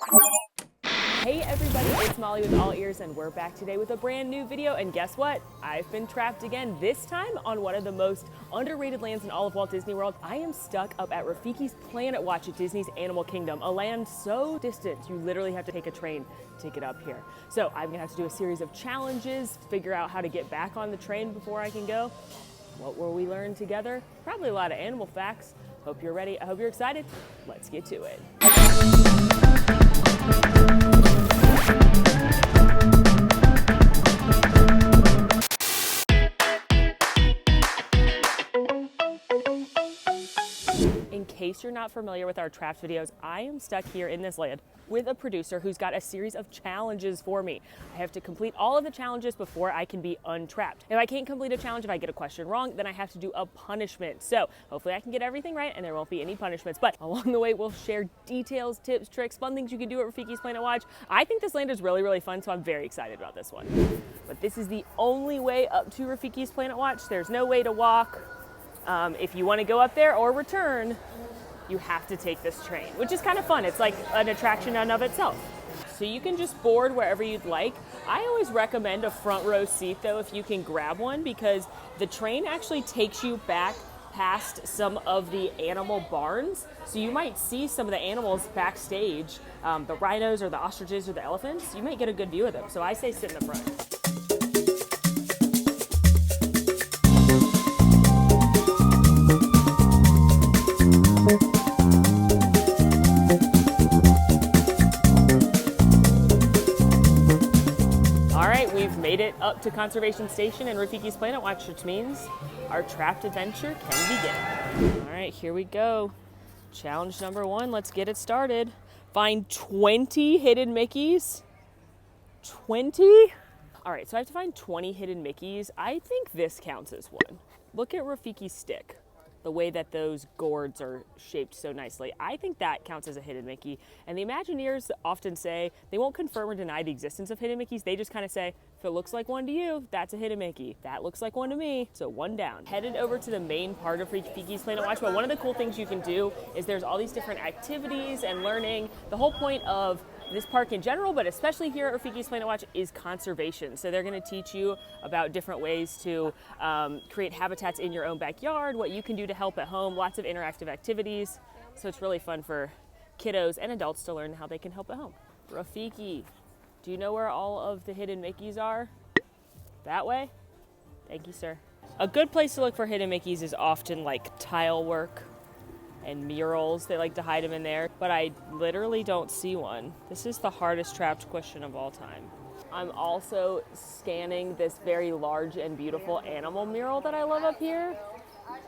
Hey everybody, it's Molly with All Ears, and we're back today with a brand new video. And guess what? I've been trapped again, this time on one of the most underrated lands in all of Walt Disney World. I am stuck up at Rafiki's Planet Watch at Disney's Animal Kingdom, a land so distant you literally have to take a train to get up here. So I'm gonna have to do a series of challenges, figure out how to get back on the train before I can go. What will we learn together? Probably a lot of animal facts. Hope you're ready. I hope you're excited. Let's get to it. In case you're not familiar with our Trapped videos, I am stuck here in this land with a producer who's got a series of challenges for me. I have to complete all of the challenges before I can be untrapped. If I can't complete a challenge, if I get a question wrong, then I have to do a punishment. So hopefully I can get everything right and there won't be any punishments. But along the way, we'll share details, tips, tricks, fun things you can do at Rafiki's Planet Watch. I think this land is really, really fun, so I'm very excited about this one. But this is the only way up to Rafiki's Planet Watch. There's no way to walk. If you want to go up there or return, you have to take this train, which is kind of fun. It's like an attraction in and of itself. So you can just board wherever you'd like. I always recommend a front row seat though, if you can grab one, because the train actually takes you back past some of the animal barns. So you might see some of the animals backstage, the rhinos or the ostriches or the elephants. You might get a good view of them. So I say sit in the front. Made it up to Conservation Station and Rafiki's Planet Watch, which means our trapped adventure can begin. All right, here we go. Challenge number 1, let's get it started. Find 20 hidden Mickeys. 20? All right, so I have to find 20 hidden Mickeys. I think this counts as one. Look at Rafiki's stick. The way that those gourds are shaped so nicely. I think that counts as a hidden Mickey. And the Imagineers often say they won't confirm or deny the existence of hidden Mickeys. They just kind of say, if it looks like one to you, that's a hidden Mickey. That looks like one to me, so one down. Headed over to the main part of Rafiki's Planet Watch, but one of the cool things you can do is there's all these different activities and learning. The whole point of this park in general, but especially here at Rafiki's Planet Watch, is conservation. So they're gonna teach you about different ways to create habitats in your own backyard, what you can do to help at home, lots of interactive activities. So it's really fun for kiddos and adults to learn how they can help at home. Rafiki, do you know where all of the hidden Mickeys are? That way? Thank you, sir. A good place to look for hidden Mickeys is often like tile work and murals. They like to hide them in there, but I literally don't see one. This is the hardest trapped question of all time. I'm also scanning this very large and beautiful animal mural that I love up here,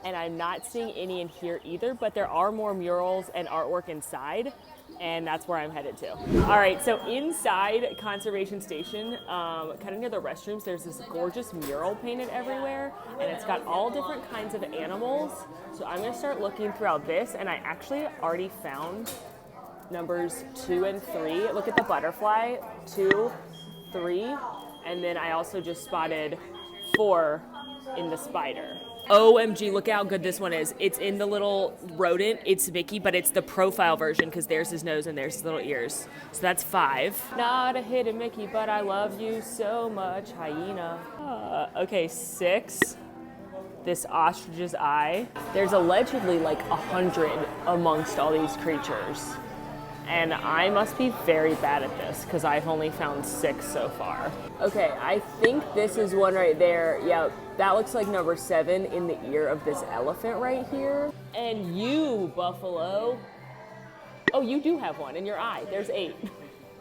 and I'm not seeing any in here either, but there are more murals and artwork inside, and that's where I'm headed to. All right, so inside Conservation Station, kind of near the restrooms, there's this gorgeous mural painted everywhere, and it's got all different kinds of animals. So I'm gonna start looking throughout this, and I actually already found numbers 2 and 3. Look at the butterfly, 2, 3, and then I also just spotted 4 in the spider. OMG, look how good this one is. It's in the little rodent, it's Mickey, but it's the profile version because there's his nose and there's his little ears. So that's 5. Not a hidden Mickey, but I love you so much, hyena. Okay, 6. This ostrich's eye. There's allegedly like 100 amongst all these creatures. And I must be very bad at this because I've only found 6 so far. Okay, I think this is one right there. Yeah, that looks like number 7 in the ear of this elephant right here. And you, buffalo. Oh, you do have one in your eye. There's 8.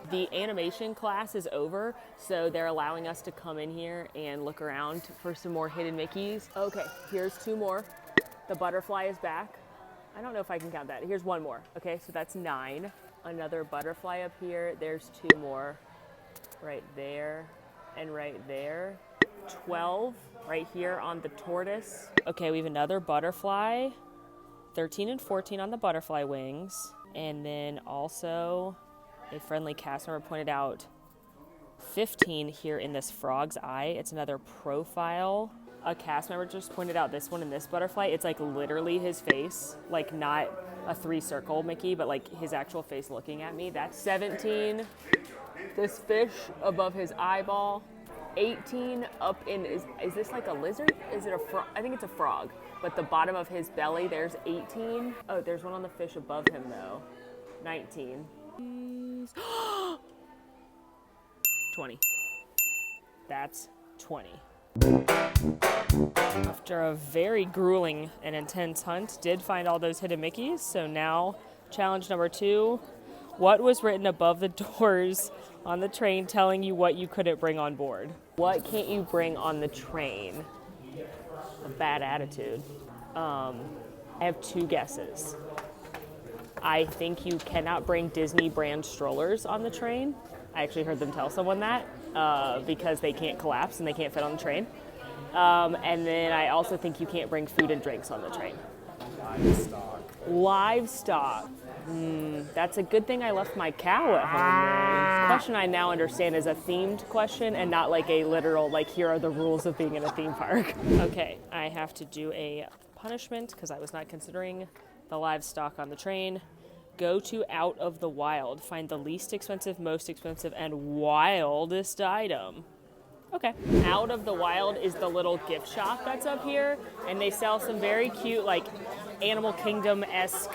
The animation class is over, so they're allowing us to come in here and look around for some more hidden Mickeys. Okay, here's 2 more. The butterfly is back. I don't know if I can count that. Here's 1 more. Okay, so that's 9. Another butterfly up here. There's 2 more right there and right there. 12 right here on the tortoise. Okay, we have another butterfly. 13 and 14 on the butterfly wings. And then also a friendly cast member pointed out 15 here in this frog's eye. It's another profile A cast member just pointed out this one and this butterfly, it's like literally his face, like not a 3-circle Mickey, but like his actual face looking at me. That's 17. This fish above his eyeball. 18 up in, is this like a lizard? Is it a frog? I think it's a frog. But the bottom of his belly, there's 18. Oh, there's one on the fish above him though. 19. 20. That's 20. After a very grueling and intense hunt, did find all those hidden Mickeys. So now, challenge number 2. What was written above the doors on the train telling you what you couldn't bring on board? What can't you bring on the train? A bad attitude. I have 2 guesses. I think you cannot bring Disney brand strollers on the train. I actually heard them tell someone that because they can't collapse and they can't fit on the train. And then I also think you can't bring food and drinks on the train. Livestock. That's a good thing I left my cow at home. The question I now understand is a themed question and not like a literal, like, here are the rules of being in a theme park. Okay, I have to do a punishment because I was not considering the livestock on the train. Go to Out of the Wild. Find the least expensive, most expensive, and wildest item. Okay. Out of the Wild is the little gift shop that's up here, and they sell some very cute, like, Animal Kingdom-esque,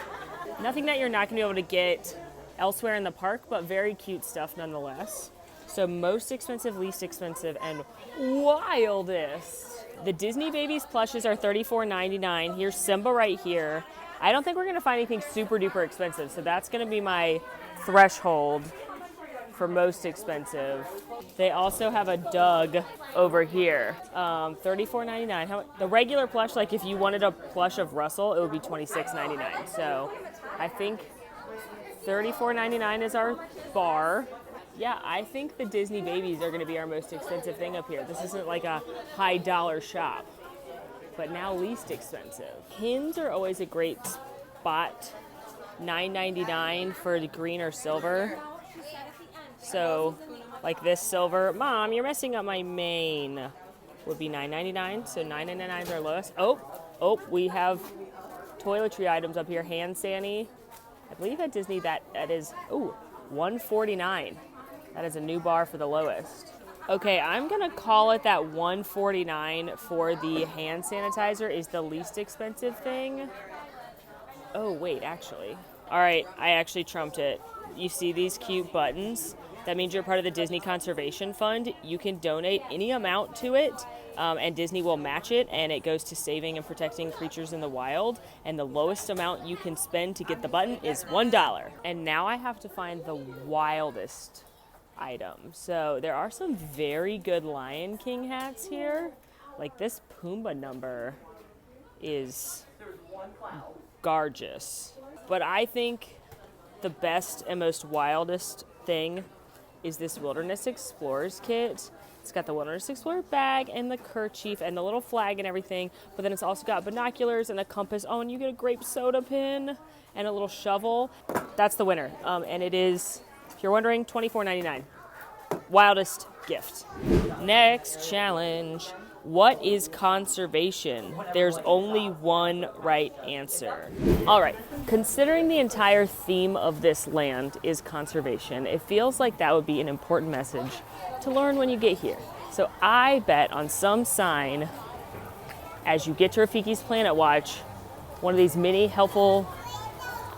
nothing that you're not going to be able to get elsewhere in the park, but very cute stuff nonetheless. So most expensive, least expensive, and wildest. The Disney Babies plushes are $34.99. Here's Simba right here. I don't think we're going to find anything super duper expensive, so that's going to be my threshold for most expensive. They also have a Doug over here, $34.99. The regular plush, like if you wanted a plush of Russell, it would be $26.99. So I think $34.99 is our bar. Yeah, I think the Disney Babies are going to be our most expensive thing up here. This isn't like a high dollar shop, but now least expensive. Pins are always a great spot. $9.99 for the green or silver. So, like this silver, Mom, you're messing up my mane, would be $9.99. So $9.99 is our lowest. Oh, we have toiletry items up here. Hand sani. I believe at Disney that is, $149. That is a new bar for the lowest. Okay, I'm gonna call it that $149 for the hand sanitizer is the least expensive thing. Oh, wait, actually. All right, I actually trumped it. You see these cute buttons? That means you're part of the Disney Conservation Fund. You can donate any amount to it, and Disney will match it, and it goes to saving and protecting creatures in the wild. And the lowest amount you can spend to get the button is $1. And now I have to find the wildest item. So there are some very good Lion King hats here. Like this Pumbaa number is gorgeous. But I think the best and most wildest thing is this Wilderness Explorers kit. It's got the Wilderness Explorer bag and the kerchief and the little flag and everything, but then it's also got binoculars and a compass. Oh, and you get a grape soda pin and a little shovel. That's the winner. And it is, if you're wondering, $24.99. Wildest gift. Next challenge. What is conservation? There's only one right answer. All right, considering the entire theme of this land is conservation, it feels like that would be an important message to learn when you get here. So I bet on some sign as you get to Rafiki's Planet Watch, one of these mini helpful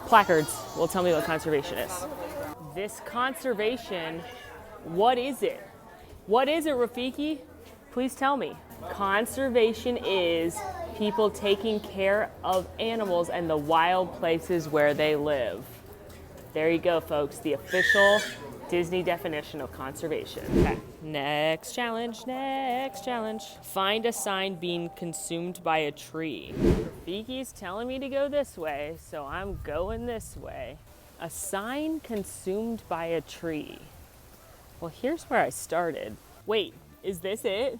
placards will tell me what conservation is. This conservation, what is it? What is it, Rafiki? Please tell me. Conservation is people taking care of animals and the wild places where they live. There you go, folks. The official Disney definition of conservation. Okay, next challenge. Find a sign being consumed by a tree. Rafiki's telling me to go this way, so I'm going this way. A sign consumed by a tree. Well, here's where I started. Wait, is this it?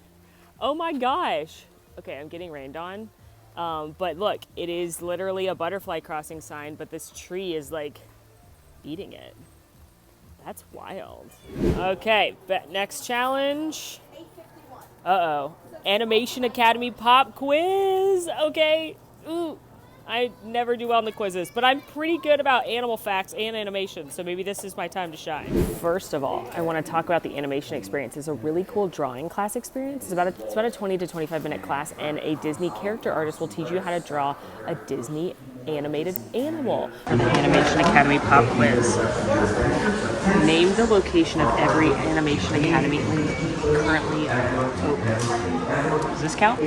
Oh my gosh. Okay, I'm getting rained on. But look, it is literally a butterfly crossing sign, but this tree is like eating it. That's wild. Okay, next challenge. Uh-oh. Animation Academy pop quiz. Okay. Ooh. I never do well in the quizzes, but I'm pretty good about animal facts and animation, so maybe this is my time to shine. First of all, I want to talk about the animation experience. It's a really cool drawing class experience. It's about a 20 to 25 minute class, and a Disney character artist will teach you how to draw a Disney animated animal. For the Animation Academy pop quiz, name the location of every Animation Academy currently open. Does this count?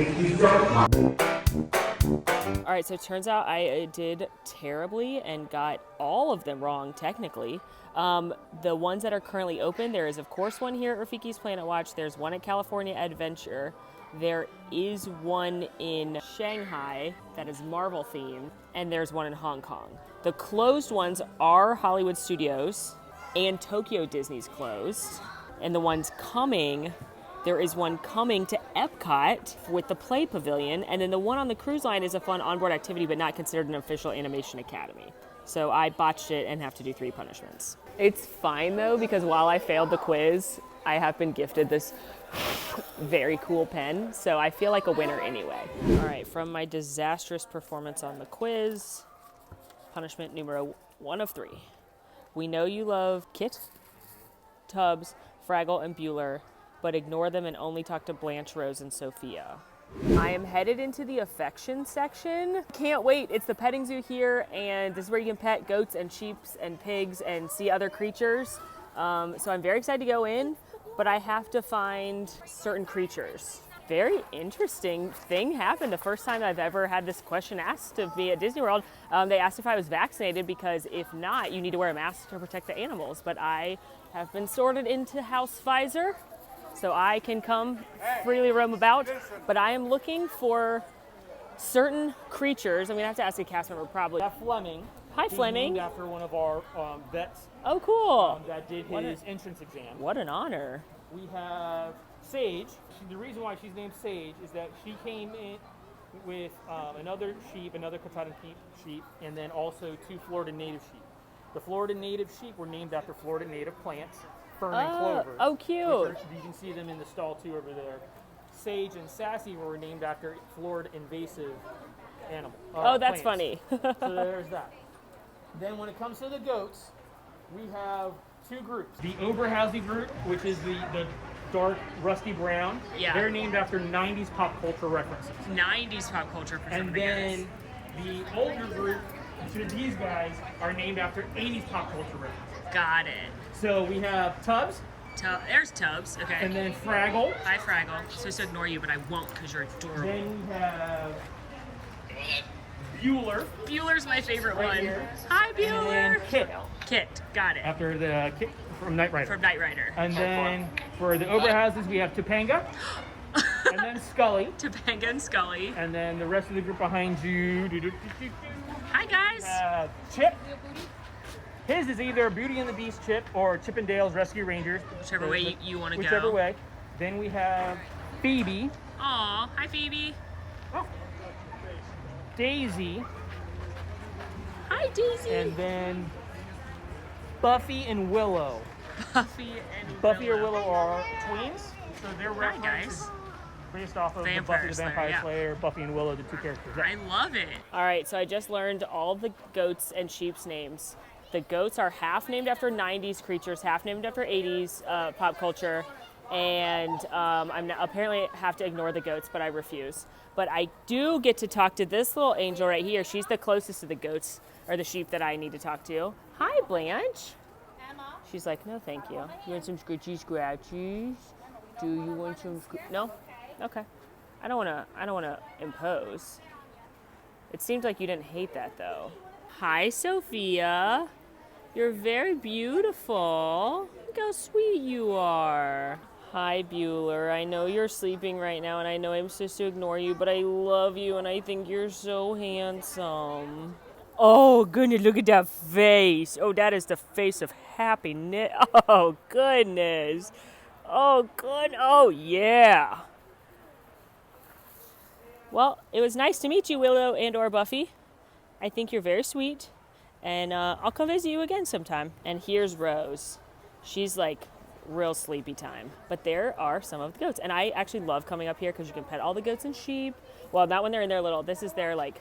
All right, so it turns out I did terribly and got all of them wrong, technically. The ones that are currently open, there is, of course, one here at Rafiki's Planet Watch. There's one at California Adventure. There is one in Shanghai that is Marvel themed, and there's one in Hong Kong. The closed ones are Hollywood Studios, and Tokyo Disney's closed. And the ones coming, there is one coming to Epcot with the Play Pavilion, and then the one on the cruise line is a fun onboard activity but not considered an official Animation Academy. So I botched it and have to do 3 punishments. It's fine though, because while I failed the quiz, I have been gifted this very cool pen, so I feel like a winner anyway. All right, from my disastrous performance on the quiz, punishment numero 1 of 3. We know you love Kit, Tubbs, Fraggle, and Bueller, but ignore them and only talk to Blanche, Rose, and Sophia. I am headed into the affection section. Can't wait. It's the petting zoo here, and this is where you can pet goats and sheep and pigs and see other creatures. So I'm very excited to go in, but I have to find certain creatures. Very interesting thing happened the first time I've ever had this question asked of me at Disney World. They asked if I was vaccinated, because if not, you need to wear a mask to protect the animals. But I have been sorted into House Pfizer, so I can come freely roam about, but I am looking for certain creatures. I'm gonna have to ask a cast member probably. Fleming. Hi, Fleming. Named after one of our vets. Oh, cool. That did his entrance exam. What an honor. We have Sage. The reason why she's named Sage is that she came in with another sheep, another Katahdin sheep, and then also 2 Florida native sheep. The Florida native sheep were named after Florida native plants. Fern and clover. Oh, cute. You can see them in the stall too over there. Sage and Sassy were named after Florida invasive animal. Oh, that's plants. funny. So there's that. Then when it comes to the goats, we have 2 groups. The Oberhausen group, which is the dark rusty brown. Yeah. They're named after 90s pop culture references. 90s pop culture for some And of the then guys. the older group, so these guys are named after 80s pop culture references. Got it. So we have Tubbs. There's Tubbs. Okay. And then Fraggle. Hi, Fraggle. I'm supposed to ignore you, but I won't because you're adorable. Then we have Bueller. Bueller's my favorite Right one. here. Hi, Bueller. And then Kit. Kit. Got it. After the Kit from Knight Rider. From Knight Rider. And then for the Oberhauses, we have Topanga. And then Scully. Topanga and Scully. And then the rest of the group behind you. Hi, guys. Chip. His is either Beauty and the Beast Chip or Chip and Dale's Rescue Rangers. Whichever way you want to go. Whichever way. Then we have Phoebe. Aw, hi, Phoebe. Oh. Daisy. Hi, Daisy. And then Buffy and Willow. Buffy and Willow. Buffy or Willow are twins. So they're Hi, references guys. based off of the Vampire Buffy the Slayer, Vampire yeah. Slayer, Buffy and Willow, the 2 characters. I love it. All right, so I just learned all the goats and sheep's names. The goats are half named after 90s creatures, half named after 80s pop culture, and apparently have to ignore the goats, but I refuse. But I do get to talk to this little angel right here. She's the closest to the goats, or the sheep that I need to talk to. Hi, Blanche. Emma? She's like, no, thank you. You want some scratchy scratchies? Do you want some No? Okay. I don't wanna impose. It seems like you didn't hate that though. Hi, Sophia. You're very beautiful. Look how sweet you are. Hi, Bueller. I know you're sleeping right now, and I know I'm supposed to ignore you, but I love you, and I think you're so handsome. Oh, goodness, look at that face. Oh, that is the face of happiness. Oh, goodness. Oh, good. Oh, yeah. Well, it was nice to meet you, Willow and or Buffy. I think you're very sweet, and I'll come visit you again sometime. And here's Rose. She's like real sleepy time. But there are some of the goats. And I actually love coming up here because you can pet all the goats and sheep. Well, not when they're in their little, this is their like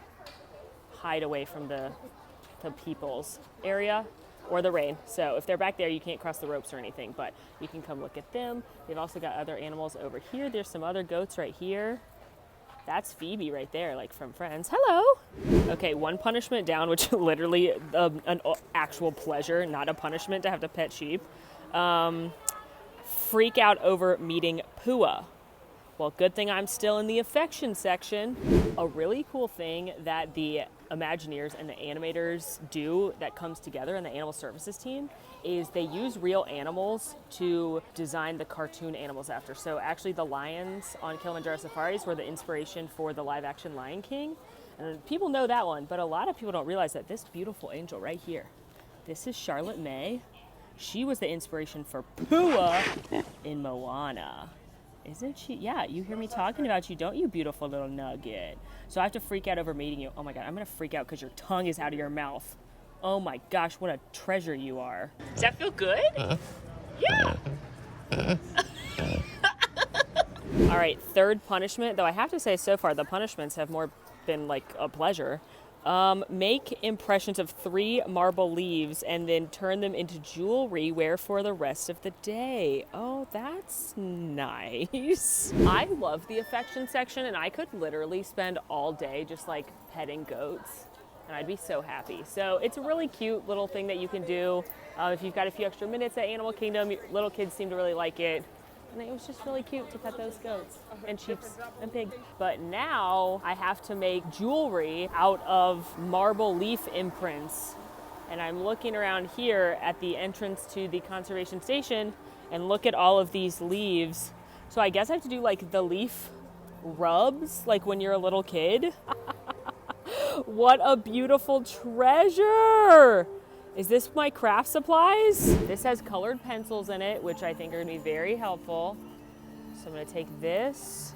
hide away from the people's area or the rain. So if they're back there, you can't cross the ropes or anything, but you can come look at them. They've also got other animals over here. There's some other goats right here. That's Phoebe right there, like from Friends. Hello. Okay, one punishment down, which literally an actual pleasure, not a punishment to have to pet sheep. Freak out over meeting Pua. Well, good thing I'm still in the affection section. A really cool thing that the Imagineers and the animators do that comes together in the animal services team is they use real animals to design the cartoon animals after. So actually the lions on Kilimanjaro Safaris were the inspiration for the live action Lion King. And people know that one, but a lot of people don't realize that this beautiful angel right here, this is Charlotte May. She was the inspiration for Pua in Moana. Isn't she? Yeah, you hear me talking about you, don't you, beautiful little nugget? So I have to freak out over meeting you. Oh my God, I'm gonna freak out because your tongue is out of your mouth. Oh my gosh, what a treasure you are. Does that feel good? Yeah. All right, third punishment, though I have to say so far the punishments have more been like a pleasure. Make impressions of 3 marble leaves and then turn them into jewelry wear for the rest of the day. Oh, that's nice. I love the affection section, and I could literally spend all day just like petting goats, and I'd be so happy. So it's a really cute little thing that you can do. If you've got a few extra minutes at Animal Kingdom, little kids seem to really like it. And it was just really cute to pet those goats and sheep and pigs. But now I have to make jewelry out of marble leaf imprints. And I'm looking around here at the entrance to the conservation station and look at all of these leaves. So I guess I have to do like the leaf rubs, like when you're a little kid. What a beautiful treasure! Is this my craft supplies? This has colored pencils in it, which I think are gonna be very helpful. So I'm gonna take this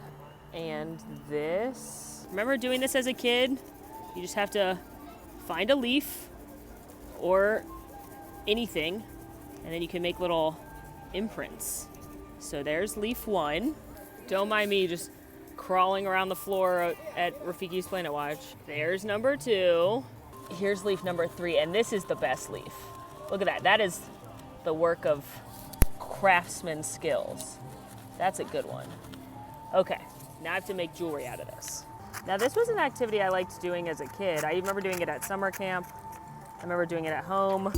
and this. Remember doing this as a kid? You just have to find a leaf or anything, and then you can make little imprints. So there's leaf 1. Don't mind me just crawling around the floor at Rafiki's Planet Watch. There's number 2. Here's leaf number 3, and this is the best leaf. Look at that. That is the work of craftsman skills. That's a good one. Okay, now I have to make jewelry out of this. Now this was an activity I liked doing as a kid. I remember doing it at summer camp. I remember doing it at home.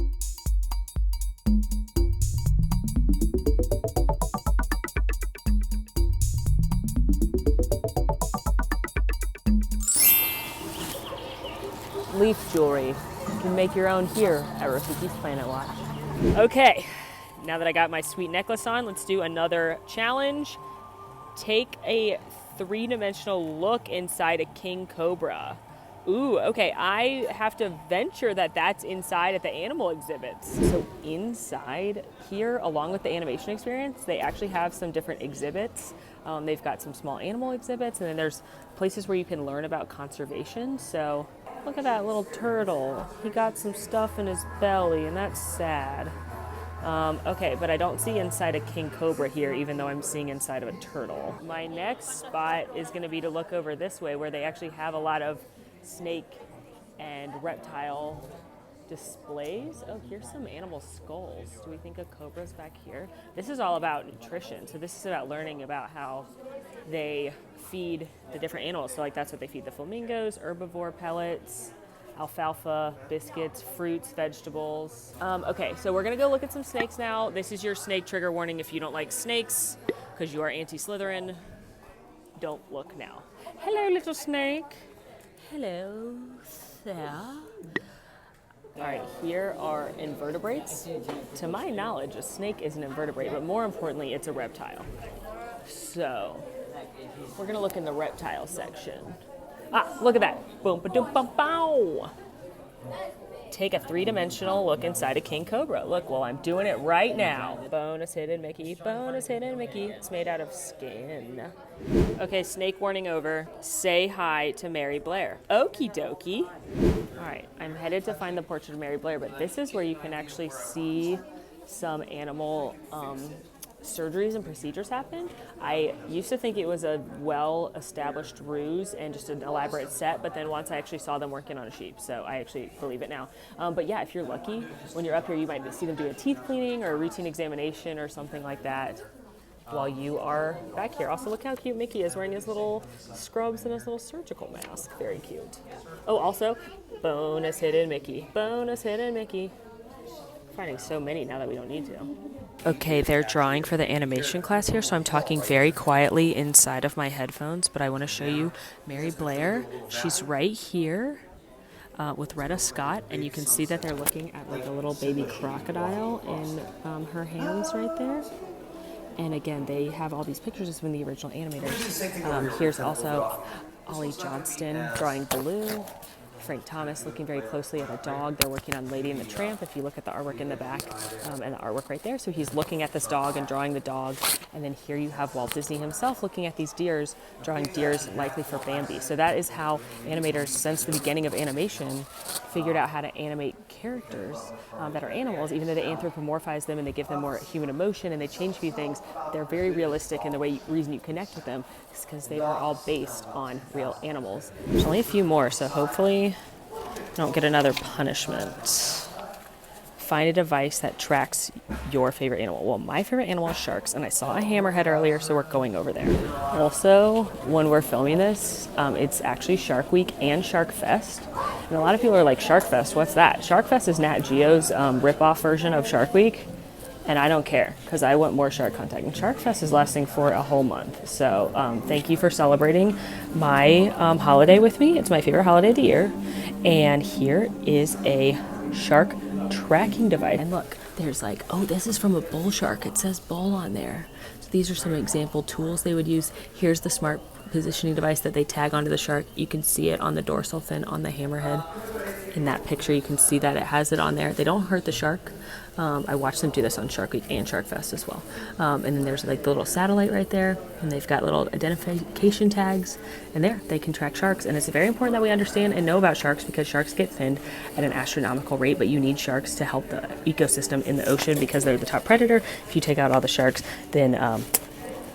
Leaf jewelry. You can make your own here at Rafiki's Planet Watch. Okay, now that I got my sweet necklace on, let's do another challenge. Take a 3-dimensional look inside a king cobra. Ooh, okay, I have to venture that that's inside at the animal exhibits. So inside here, along with the animation experience, they actually have some different exhibits. They've got some small animal exhibits, and then there's places where you can learn about conservation. So look at that little turtle. He got some stuff in his belly, and that's sad. Okay, but I don't see inside a king cobra here, even though I'm seeing inside of a turtle. My next spot is gonna be to look over this way, where they actually have a lot of snake and reptile displays. Oh, here's some animal skulls. Do we think a cobra's back here? This is all about nutrition. So this is about learning about how they feed the different animals. So like that's what they feed the flamingos, herbivore pellets, alfalfa, biscuits, fruits, vegetables. Okay, so we're gonna go look at some snakes now. This is your snake trigger warning if you don't like snakes, because you are anti-Slytherin. Don't look now. Hello, little snake. Hello, there. All right, here are invertebrates. To my knowledge, a snake is an invertebrate, but more importantly, it's a reptile. So we're gonna look in the reptile section. Ah, look at that. Boom, ba-doom, bum, bow. Take a 3-dimensional look inside a king cobra. Look, well, I'm doing it right now. Bonus hidden Mickey, bonus hidden Mickey. It's made out of skin. Okay, snake warning over. Say hi to Mary Blair. Okie dokie. All right, I'm headed to find the portrait of Mary Blair, but this is where you can actually see some animal surgeries and procedures happened. I used to think it was a well-established ruse and just an elaborate set, but then once I actually saw them working on a sheep, so I actually believe it now. But yeah, if you're lucky, when you're up here, you might see them do a teeth cleaning or a routine examination or something like that while you are back here. Also, look how cute Mickey is wearing his little scrubs and his little surgical mask. Very cute. Oh, also, bonus hidden Mickey. Bonus hidden Mickey. Finding so many now that we don't need to. Okay, they're drawing for the animation class here, so I'm talking very quietly inside of my headphones, but I want to show you Mary Blair. She's right here with Retta Scott, and you can see that they're looking at like a little baby crocodile in her hands right there. And again, they have all these pictures of some of the original animators. Here's also Ollie Johnston drawing Baloo. Frank Thomas looking very closely at a dog. They're working on Lady and the Tramp, if you look at the artwork in the back, and the artwork right there. So he's looking at this dog and drawing the dog. And then here you have Walt Disney himself looking at these deers, drawing deers likely for Bambi. So that is how animators, since the beginning of animation, figured out how to animate characters that are animals, even though they anthropomorphize them and they give them more human emotion and they change a few things. They're very realistic, and the reason you connect with them is because they are all based on real animals. There's only a few more, so hopefully I don't get another punishment. Find a device that tracks your favorite animal. Well, my favorite animal is sharks, and I saw a hammerhead earlier, so we're going over there. Also, when we're filming this, it's actually Shark Week and Shark Fest. And a lot of people are like, Shark Fest, what's that? Shark Fest is Nat Geo's rip-off version of Shark Week, and I don't care, because I want more shark content. And Shark Fest is lasting for a whole month. So thank you for celebrating my holiday with me. It's my favorite holiday of the year. And here is a shark tracking device. And look, there's like, oh, this is from a bull shark. It says bull on there. So these are some example tools they would use. Here's the smart positioning device that they tag onto the shark. You can see it on the dorsal fin on the hammerhead. In that picture, you can see that it has it on there. They don't hurt the shark. I watched them do this on Shark Week and Shark Fest as well. And then there's like the little satellite right there, and they've got little identification tags, and there they can track sharks. And it's very important that we understand and know about sharks, because sharks get thinned at an astronomical rate, but you need sharks to help the ecosystem in the ocean because they're the top predator. If you take out all the sharks, then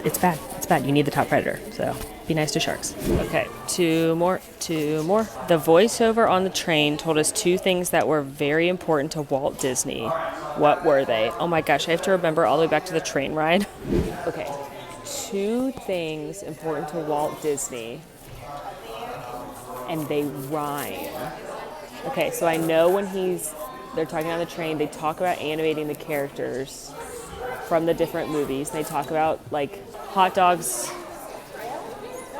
it's bad. It's bad. You need the top predator. So be nice to sharks. Okay, two more. The voiceover on the train told us two things that were very important to Walt Disney. What were they? Oh my gosh, I have to remember all the way back to the train ride. Okay, two things important to Walt Disney, and they rhyme. Okay, so I know when they're talking on the train, they talk about animating the characters from the different movies. They talk about like hot dogs,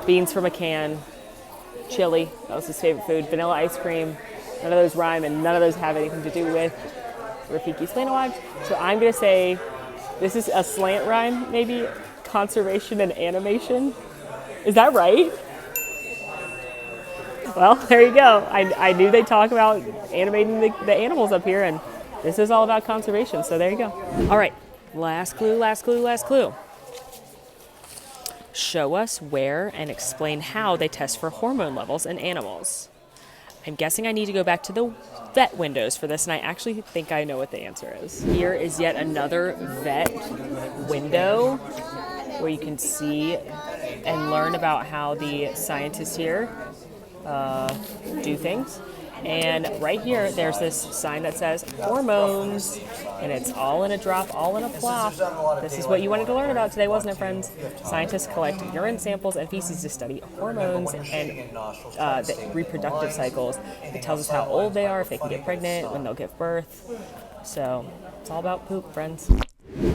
beans from a can, chili, that was his favorite food, vanilla ice cream. None of those rhyme, and none of those have anything to do with Rafiki's Planet Watch. So I'm going to say this is a slant rhyme, maybe conservation and animation. Is that right? Well, there you go. I knew they'd talk about animating the animals up here, and this is all about conservation, so there you go. All right, last clue. Show us where and explain how they test for hormone levels in animals. I'm guessing I need to go back to the vet windows for this, and I actually think I know what the answer is. Here is yet another vet window where you can see and learn about how the scientists here do things. And right here, there's this sign that says hormones, and it's all in a drop, all in a plop. This is what you wanted to learn about today, wasn't it, friends? Scientists collect urine samples and feces to study hormones and the reproductive cycles. It tells us how old they are, if they can get pregnant, when they'll give birth. So it's all about poop, friends.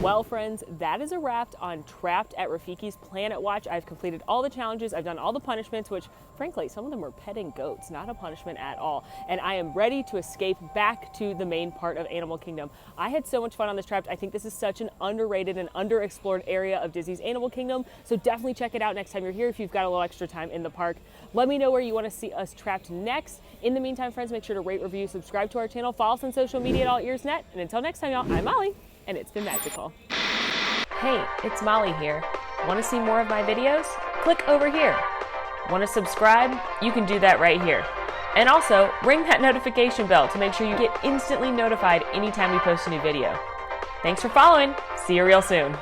Well, friends, that is a wrap on Trapped at Rafiki's Planet Watch. I've completed all the challenges. I've done all the punishments, which, frankly, some of them were petting goats, not a punishment at all. And I am ready to escape back to the main part of Animal Kingdom. I had so much fun on this Trapped. I think this is such an underrated and underexplored area of Disney's Animal Kingdom. So definitely check it out next time you're here if you've got a little extra time in the park. Let me know where you want to see us trapped next. In the meantime, friends, make sure to rate, review, subscribe to our channel, follow us on social media at AllEars.net. And until next time, y'all, I'm Molly, and it's been magical. Hey, it's Molly here. Want to see more of my videos? Click over here. Want to subscribe? You can do that right here. And also, ring that notification bell to make sure you get instantly notified anytime we post a new video. Thanks for following. See you real soon.